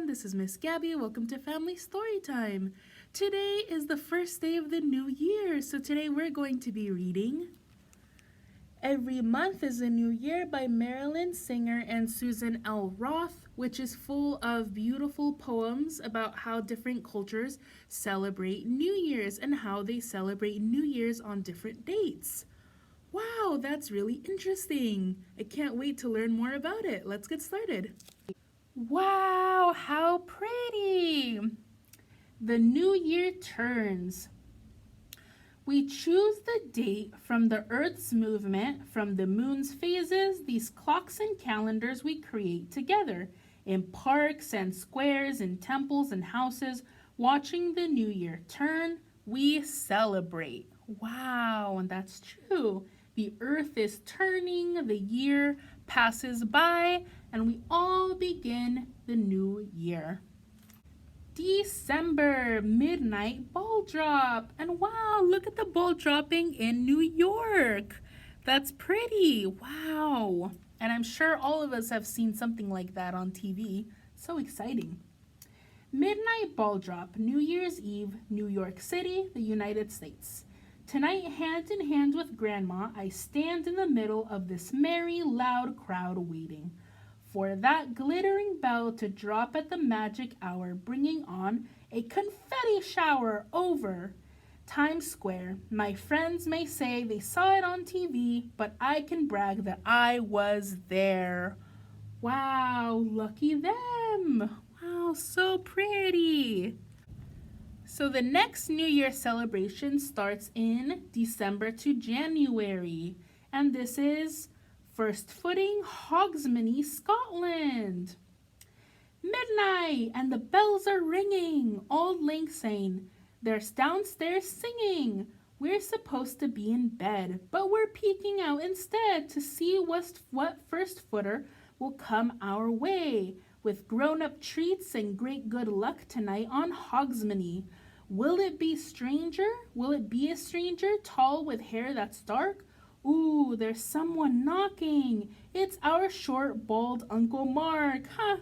This is Miss Gabby. Welcome to Family Story Time. Today is the first day of the new year, so today we're going to be reading Every Month is a New Year by Marilyn Singer and Susan L. Roth, which is full of beautiful poems about how different cultures celebrate New Year's and how they celebrate New Year's on different dates. Wow, that's really interesting. I can't wait to learn more about it. Let's get started. Wow, how pretty! The new year turns. We choose the date from the Earth's movement, from the moon's phases, these clocks and calendars we create together in parks and squares, in temples and houses. Watching the new year turn, we celebrate. Wow, and that's true. The earth is turning, the year passes by, and we all begin the new year. December, midnight ball drop. And wow, look at the ball dropping in New York. That's pretty. Wow. And I'm sure all of us have seen something like that on TV. So exciting. Midnight ball drop, New Year's Eve, New York City, the United States. Tonight, hand in hand with Grandma, I stand in the middle of this merry, loud crowd waiting for that glittering bell to drop at the magic hour, bringing on a confetti shower over Times Square. My friends may say they saw it on TV, but I can brag that I was there. Wow, lucky them. Wow, so pretty. So the next New Year celebration starts in December to January, and this is First Footing, Hogmanay, Scotland. Midnight, and the bells are ringing. Old Link saying, "There's downstairs singing. We're supposed to be in bed, but we're peeking out instead to see what first footer will come our way, with grown-up treats and great good luck tonight on Hogmanay. Will it be stranger? Will it be a stranger, tall with hair that's dark? Ooh, there's someone knocking. It's our short, bald Uncle Mark. Huh."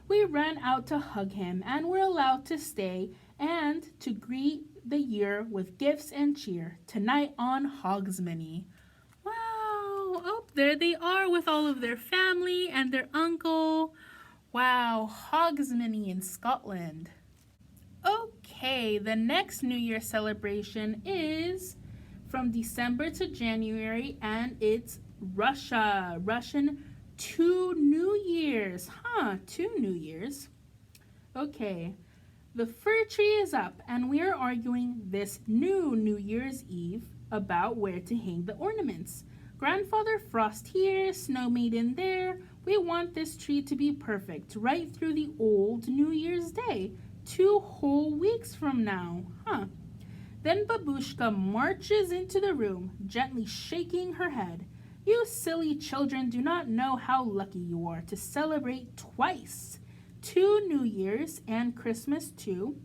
We ran out to hug him, and we're allowed to stay and to greet the year with gifts and cheer tonight on Hogmanay. Wow. Oh, there they are with all of their family and their uncle. Wow, Hogmanay in Scotland. Okay, the next New Year celebration is from December to January, and it's Russian 2 New Years. Huh, 2 New Years. Okay, the fir tree is up, and we are arguing this New Year's Eve about where to hang the ornaments. Grandfather Frost here, Snow Maiden there. We want this tree to be perfect right through the old New Year's Day. 2 whole weeks from now, huh? Then Babushka marches into the room, gently shaking her head. You silly children do not know how lucky you are to celebrate twice. 2 New Years and Christmas too.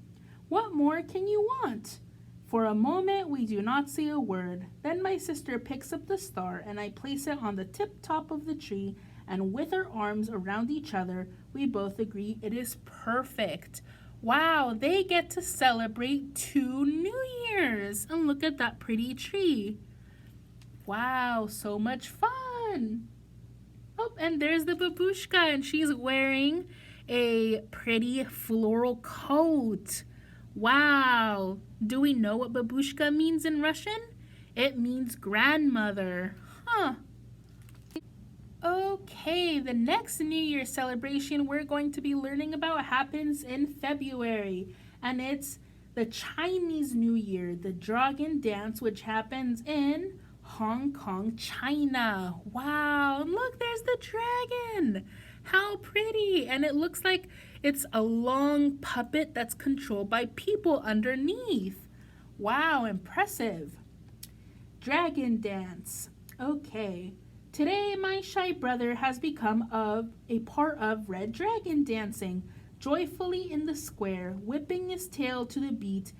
What more can you want? For a moment we do not say a word. Then my sister picks up the star and I place it on the tip top of the tree, and with our arms around each other, we both agree it is perfect. Wow, they get to celebrate 2 New Years. And look at that pretty tree. Wow, so much fun. Oh, and there's the babushka, and she's wearing a pretty floral coat. Wow. Do we know what babushka means in Russian? It means grandmother. Huh. Okay, the next New Year celebration we're going to be learning about happens in February, and it's the Chinese New Year, the Dragon Dance, which happens in Hong Kong, China. Wow, look, there's the dragon. How pretty. And it looks like it's a long puppet that's controlled by people underneath. Wow, impressive. Dragon Dance. Okay. Today, my shy brother has become a part of Red Dragon dancing, joyfully in the square, whipping his tail to the beat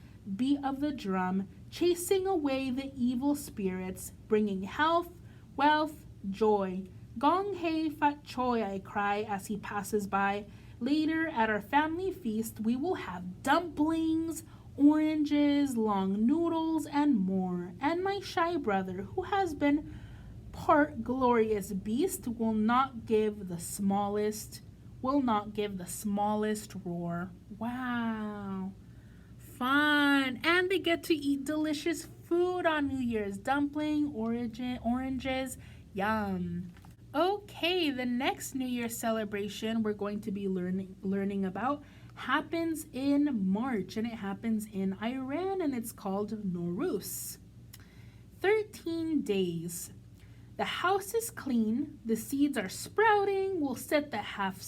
of the drum, chasing away the evil spirits, bringing health, wealth, joy Gong hei fat choi, I cry as he passes by. Later at our family feast, we will have dumplings, oranges, long noodles, and more. And my shy brother, who has been part glorious beast, will not give the smallest roar. Wow. Fun. And they get to eat delicious food on New Year's. Dumpling, oranges, yum. Okay, the next New Year celebration we're going to be learning about happens in March, and it happens in Iran, and it's called Nowruz. 13 days. The house is clean, the seeds are sprouting, we'll set the half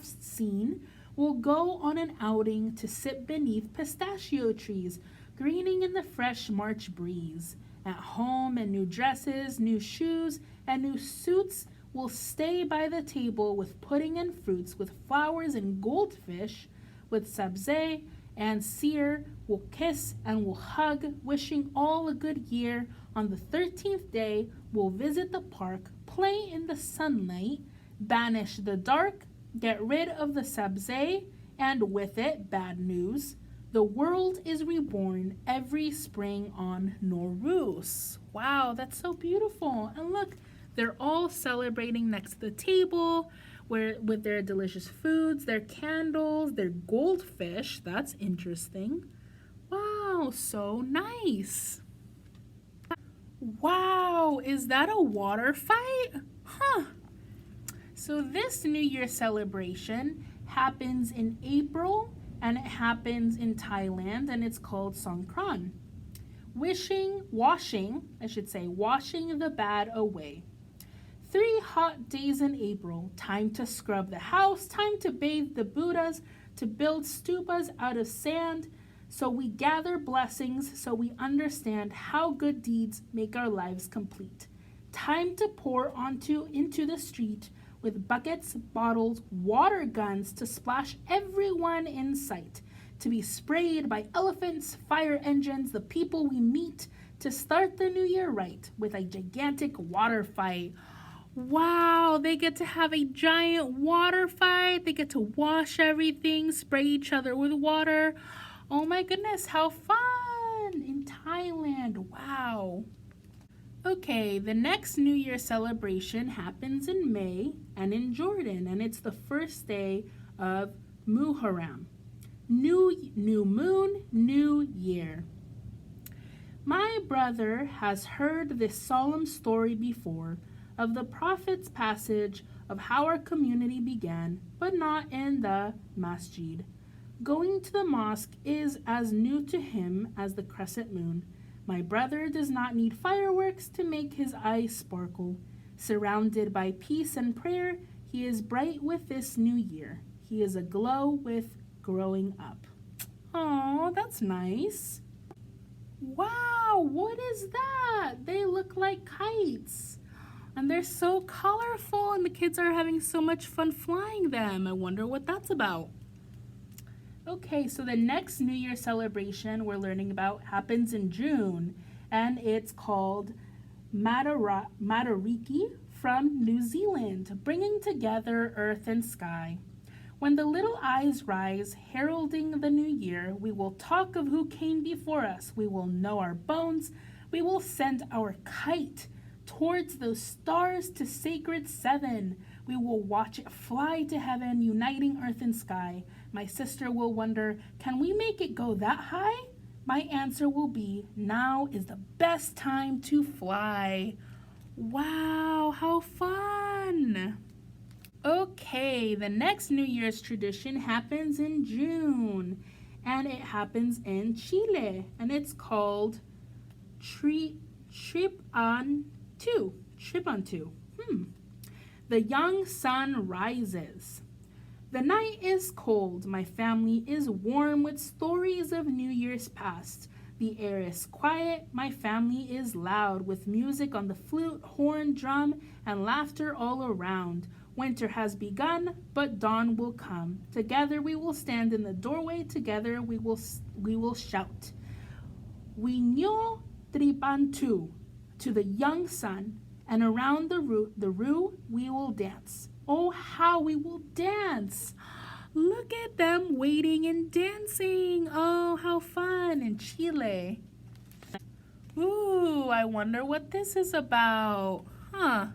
scene, we'll go on an outing to sit beneath pistachio trees, greening in the fresh March breeze. At home in new dresses, new shoes, and new suits, we'll stay by the table with pudding and fruits, with flowers and goldfish, with sabzeh and seer. We'll kiss and we'll hug, wishing all a good year. On the 13th day, we'll visit the park, play in the sunlight, banish the dark, get rid of the sabzeh, and with it, bad news. The world is reborn every spring on Nowruz. Wow, that's so beautiful. And look, they're all celebrating next to the table with their delicious foods, their candles, their goldfish. That's interesting. Wow, so nice. Wow, is that a water fight? Huh. So this New Year celebration happens in April, and it happens in Thailand, and it's called Songkran. Washing the bad away. 3 hot days in April, time to scrub the house, time to bathe the Buddhas, to build stupas out of sand, so we gather blessings, so we understand how good deeds make our lives complete. Time to pour into the street with buckets, bottles, water guns to splash everyone in sight, to be sprayed by elephants, fire engines, the people we meet, to start the new year right with a gigantic water fight. Wow, they get to have a giant water fight. They get to wash everything, spray each other with water. Oh my goodness, how fun in Thailand. Wow. Okay, the next New Year celebration happens in May and in Jordan, and it's the first day of Muharram. New moon, new year. My brother has heard this solemn story before of the prophet's passage of how our community began, but not in the masjid. Going to the mosque is as new to him as the crescent moon. My brother does not need fireworks to make his eyes sparkle. Surrounded by peace and prayer, he is bright with this new year. He is aglow with growing up. Oh, that's nice. Wow, what is that? They look like kites. And they're so colorful, and the kids are having so much fun flying them. I wonder what that's about. Okay, so the next New Year celebration we're learning about happens in June, and it's called Matariki from New Zealand, bringing together earth and sky. When the little eyes rise, heralding the new year, we will talk of who came before us. We will know our bones. We will send our kite towards those stars to sacred 7. We will watch it fly to heaven, uniting earth and sky. My sister will wonder, can we make it go that high? My answer will be, now is the best time to fly. Wow, how fun! Okay, the next New Year's tradition happens in June, and it happens in Chile, and it's called Tripantu. The young sun rises. The night is cold. My family is warm with stories of New Year's past. The air is quiet. My family is loud with music on the flute, horn, drum, and laughter all around. Winter has begun, but dawn will come. Together we will stand in the doorway. Together we will shout. We know Tripantu to the young sun, And around the rue we will dance. Oh, how we will dance! Look at them waiting and dancing. Oh, how fun in Chile. Ooh, I wonder what this is about. Huh.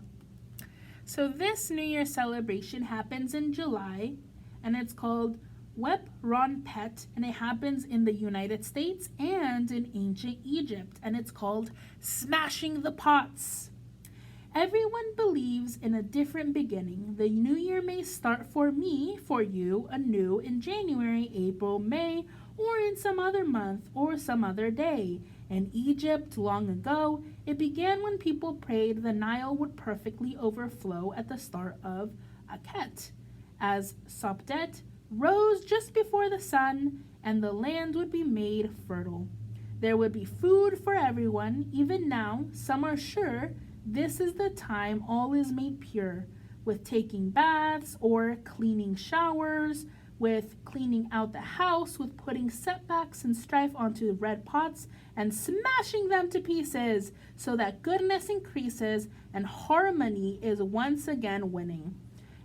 So this New Year celebration happens in July, and it's called Wep Ronpet, and it happens in the United States and in ancient Egypt, and it's called Smashing the Pots. Everyone believes in a different beginning. The new year may start for me, for you, anew in January, April, May, or in some other month or some other day. In Egypt, long ago, it began when people prayed the Nile would perfectly overflow at the start of Akhet, as Sopdet rose just before the sun, and the land would be made fertile. There would be food for everyone. Even now, some are sure this is the time all is made pure, with taking baths or cleaning showers, with cleaning out the house, with putting setbacks and strife onto red pots and smashing them to pieces, so that goodness increases and harmony is once again winning.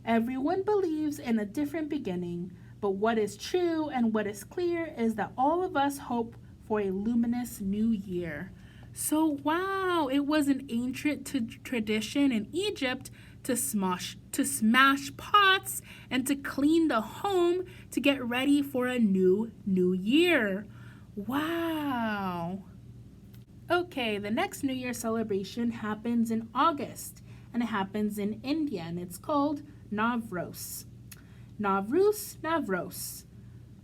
Everyone believes in a different beginning, but what is true and what is clear is that all of us hope for a luminous new year. So wow, it was an ancient tradition in Egypt to smash pots and to clean the home to get ready for a new year. Wow. Okay, the next New Year celebration happens in August, and it happens in India, and it's called Navroz. Nowruz, Navroz.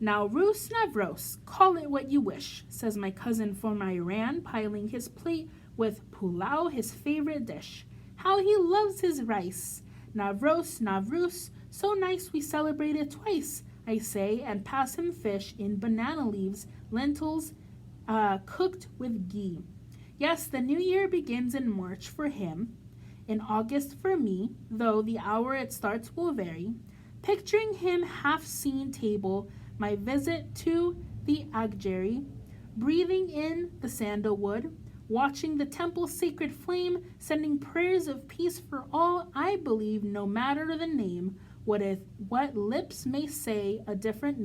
Nowruz, Navroz, call it what you wish, says my cousin from Iran, piling his plate with pulao, his favorite dish. How he loves his rice. Navroz, Nowruz, so nice we celebrate it twice, I say, and pass him fish in banana leaves, lentils, cooked with ghee. Yes, the new year begins in March for him, in August for me, though the hour it starts will vary. Picturing him half-seen table, my visit to the Agjeri, breathing in the sandalwood, watching the temple's sacred flame, sending prayers of peace for all, I believe, no matter the name, what lips may say a different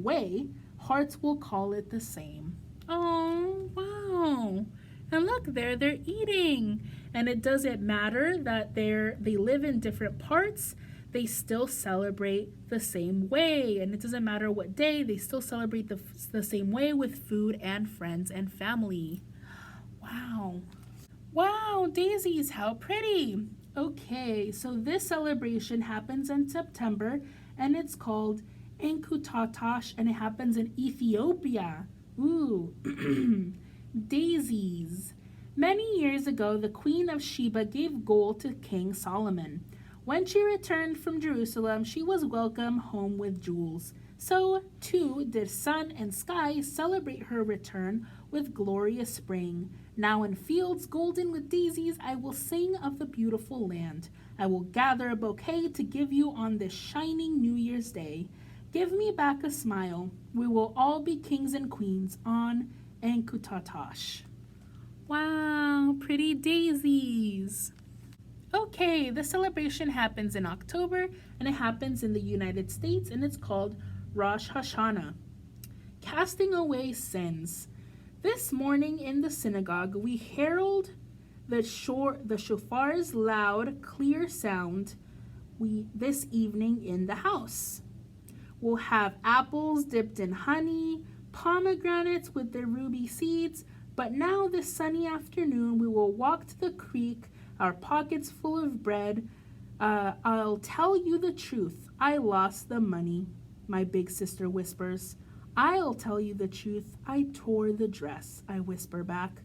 way, hearts will call it the same. Oh, wow. And look, they're eating. And it doesn't matter that they live in different parts. They still celebrate the same way. And it doesn't matter what day, they still celebrate the same way with food and friends and family. Wow. Wow, daisies, how pretty. Okay, so this celebration happens in September, and it's called Enkutatash, and it happens in Ethiopia. Ooh, daisies. Many years ago, the Queen of Sheba gave gold to King Solomon. When she returned from Jerusalem, she was welcomed home with jewels. So, too, did sun and sky celebrate her return with glorious spring. Now in fields golden with daisies, I will sing of the beautiful land. I will gather a bouquet to give you on this shining New Year's Day. Give me back a smile. We will all be kings and queens on Enkutatash. Wow, pretty daisies. Okay, the celebration happens in October, and it happens in the United States, and it's called Rosh Hashanah. Casting away sins. This morning in the synagogue, we herald the shofar's loud, clear sound this evening in the house. We'll have apples dipped in honey, pomegranates with their ruby seeds, but now this sunny afternoon we will walk to the creek, our pockets full of bread. I'll tell you the truth, I lost the money, my big sister whispers. I'll tell you the truth, I tore the dress, I whisper back.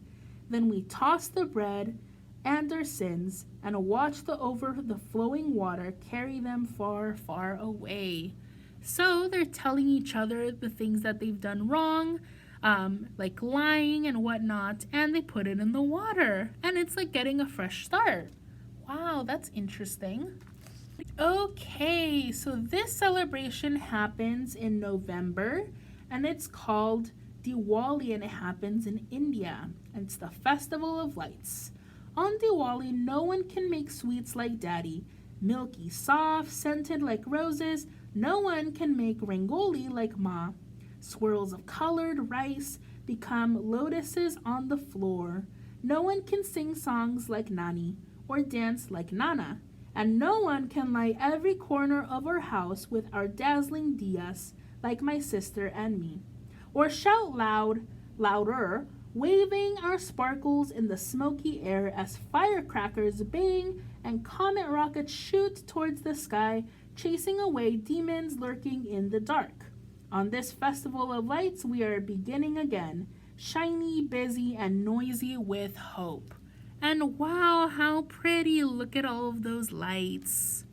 Then we toss the bread and our sins and watch the flowing water carry them far, far away. So they're telling each other the things that they've done wrong, like lying and whatnot, and they put it in the water. And it's like getting a fresh start. Wow, that's interesting. Okay, so this celebration happens in November, and it's called Diwali, and it happens in India. And it's the Festival of Lights. On Diwali, no one can make sweets like Daddy. Milky, soft, scented like roses, no one can make rangoli like Ma. Swirls of colored rice become lotuses on the floor. No one can sing songs like Nani or dance like Nana. And no one can light every corner of our house with our dazzling diyas like my sister and me. Or shout louder, waving our sparkles in the smoky air as firecrackers bang and comet rockets shoot towards the sky, chasing away demons lurking in the dark. On this festival of lights, we are beginning again, shiny, busy, and noisy with hope. And wow, how pretty! Look at all of those lights.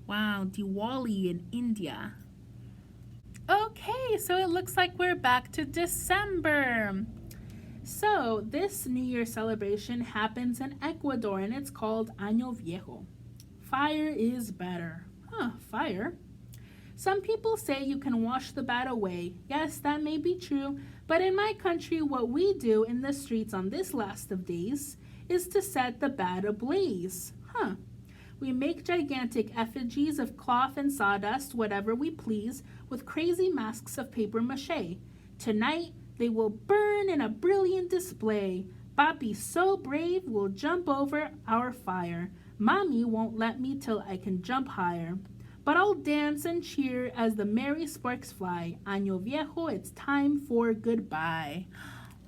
Wow, Diwali in India. Okay, so it looks like we're back to December. So this New Year celebration happens in Ecuador and it's called Año Viejo. Fire is better. Fire? Some people say you can wash the bad away. Yes, that may be true, but in my country, what we do in the streets on this last of days is to set the bad ablaze. We make gigantic effigies of cloth and sawdust, whatever we please, with crazy masks of paper mache. Tonight, they will burn in a brilliant display. Papi, so brave, will jump over our fire. Mommy won't let me till I can jump higher. But I'll dance and cheer as the merry sparks fly. Año Viejo, it's time for goodbye.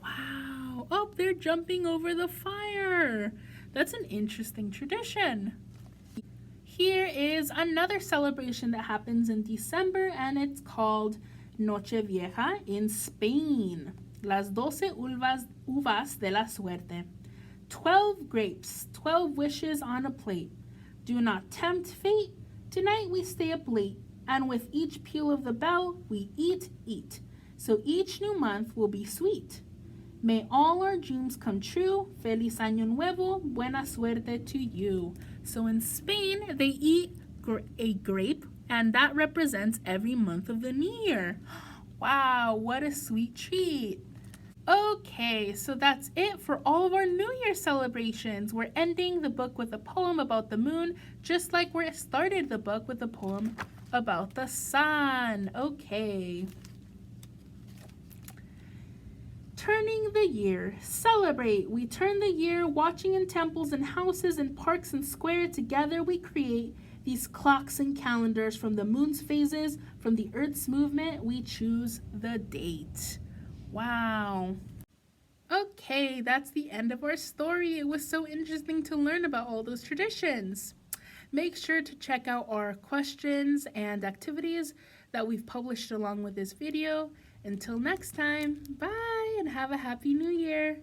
Wow. Oh, they're jumping over the fire. That's an interesting tradition. Here is another celebration that happens in December, and it's called Noche Vieja in Spain. Las 12 uvas de la suerte. 12 grapes, 12 wishes on a plate. Do not tempt fate. Tonight we stay up late, and with each peal of the bell, we eat. So each new month will be sweet. May all our dreams come true. Feliz Año Nuevo. Buena suerte to you. So in Spain, they eat a grape, and that represents every month of the new year. Wow, what a sweet treat. Okay, so that's it for all of our New Year celebrations. We're ending the book with a poem about the moon, just like we started the book with a poem about the sun. Okay. Turning the year. Celebrate. We turn the year, watching in temples and houses and parks and square. Together we create these clocks and calendars from the moon's phases, from the earth's movement. We choose the date. Wow. Okay, that's the end of our story. It was so interesting to learn about all those traditions. Make sure to check out our questions and activities that we've published along with this video. Until next time, bye and have a happy new year.